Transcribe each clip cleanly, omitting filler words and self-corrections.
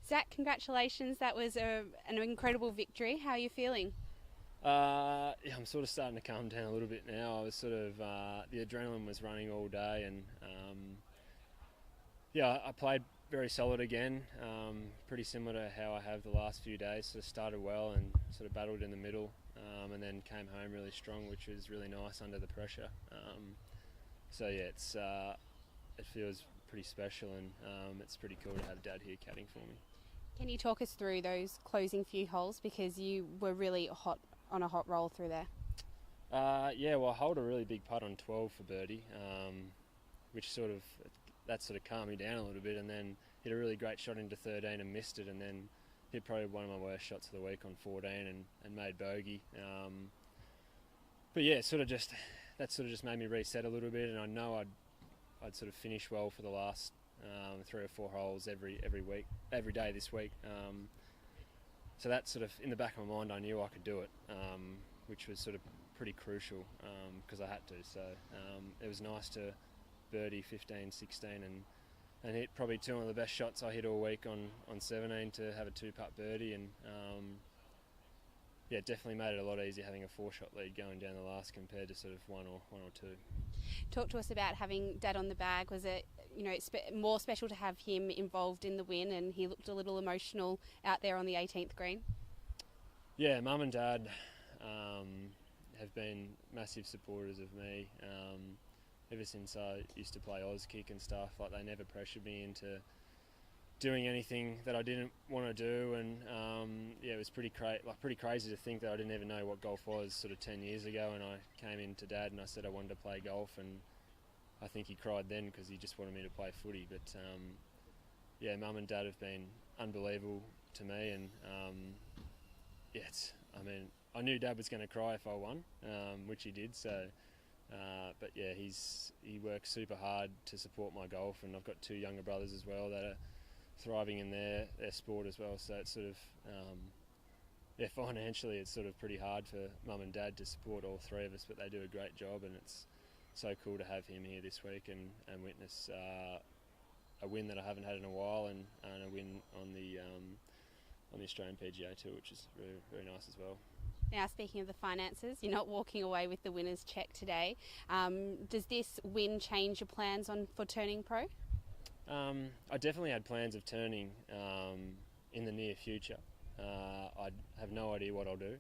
Zach, congratulations. That was an incredible victory. How are you feeling? Yeah, I'm sort of starting to calm down a little bit now. I was sort of the adrenaline was running all day, and yeah, I played very solid again. Pretty similar to how I have the last few days. Sort of started well and sort of battled in the middle, and then came home really strong, which was really nice under the pressure. So yeah, it feels pretty special, and it's pretty cool to have Dad here caddying for me. Can you talk us through those closing few holes because you were really hot on a hot roll through there? Yeah, well, I hold a really big putt on 12 for birdie, which that sort of calmed me down a little bit, and then hit a really great shot into 13 and missed it, and then hit probably one of my worst shots of the week on 14 and made bogey. But yeah, that sort of just made me reset a little bit, and I know I'd sort of finish well for the last 3 or 4 holes every week, every day this week. So that sort of in the back of my mind, I knew I could do it, which was sort of pretty crucial because I had to. So it was nice to birdie 15, 16 and hit probably two of the best shots I hit all week on 17 to have a two-putt birdie, and yeah, definitely made it a lot easier having a 4-shot lead going down the last compared to sort of one or two. Talk to us about having Dad on the bag. Was it, more special to have him involved in the win, and he looked a little emotional out there on the 18th green? Yeah, Mum and Dad have been massive supporters of me ever since I used to play Oz kick and stuff. Like, they never pressured me into doing anything that I didn't want to do, and yeah, it was pretty crazy to think that I didn't even know what golf was sort of 10 years ago, and I came in to Dad and I said I wanted to play golf, and I think he cried then because he just wanted me to play footy. But yeah, Mum and Dad have been unbelievable to me, and yeah, I knew Dad was going to cry if I won, which he did. So, but yeah, he works super hard to support my golf, and I've got 2 younger brothers as well that are thriving in their sport as well. So it's sort of yeah, financially it's sort of pretty hard for Mum and Dad to support all 3 of us, but they do a great job, and it's so cool to have him here this week and witness a win that I haven't had in a while, and a win on the Australian PGA Tour, which is very, very nice as well. Now, speaking of the finances, you're not walking away with the winner's cheque today. Does this win change your plans for turning pro? I definitely had plans of turning in the near future. I have no idea what I'll do.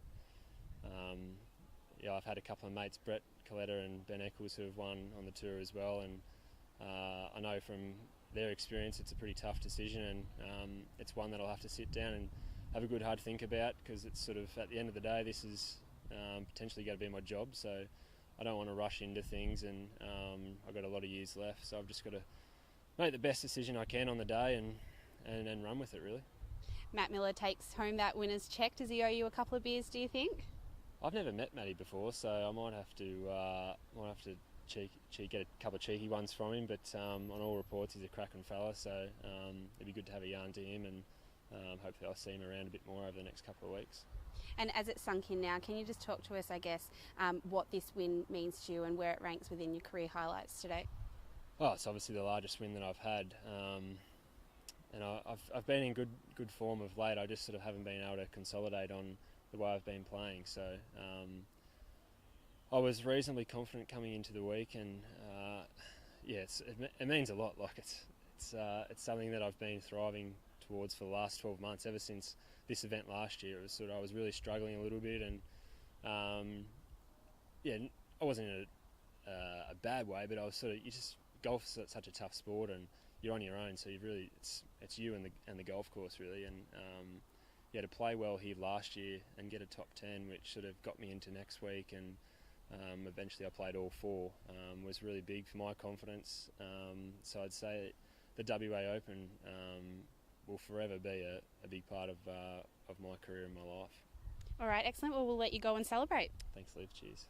Yeah, I've had a couple of mates, Brett Coletta and Ben Eccles, who have won on the tour as well, and I know from their experience it's a pretty tough decision, and it's one that I'll have to sit down and have a good hard think about, because it's sort of, at the end of the day, this is potentially going to be my job, so I don't want to rush into things, and I've got a lot of years left, so I've just got to make the best decision I can on the day and run with it, really. Matt Miller takes home that winner's cheque. Does he owe you a couple of beers, do you think? I've never met Matty before, so I might have to get a couple of cheeky ones from him, but on all reports he's a cracking fella, so it'd be good to have a yarn to him, and hopefully I'll see him around a bit more over the next couple of weeks. And as it's sunk in now, can you just talk to us, I guess, what this win means to you and where it ranks within your career highlights today? Oh, it's obviously the largest win that I've had, and I've been in good form of late. I just sort of haven't been able to consolidate on the way I've been playing. So I was reasonably confident coming into the week, and yeah, it means a lot. Like it's something that I've been thriving towards for the last 12 months, ever since this event last year. It was I was really struggling a little bit, and yeah, I wasn't in a bad way, but I was golf's such a tough sport, and you're on your own, so it's you and the golf course, really, and yeah, to play well here last year and get a top 10, which sort of got me into next week, and eventually I played all 4, was really big for my confidence. So I'd say the WA Open will forever be a big part of my career and my life. All right, excellent. Well, we'll let you go and celebrate. Thanks, Liv. Cheers.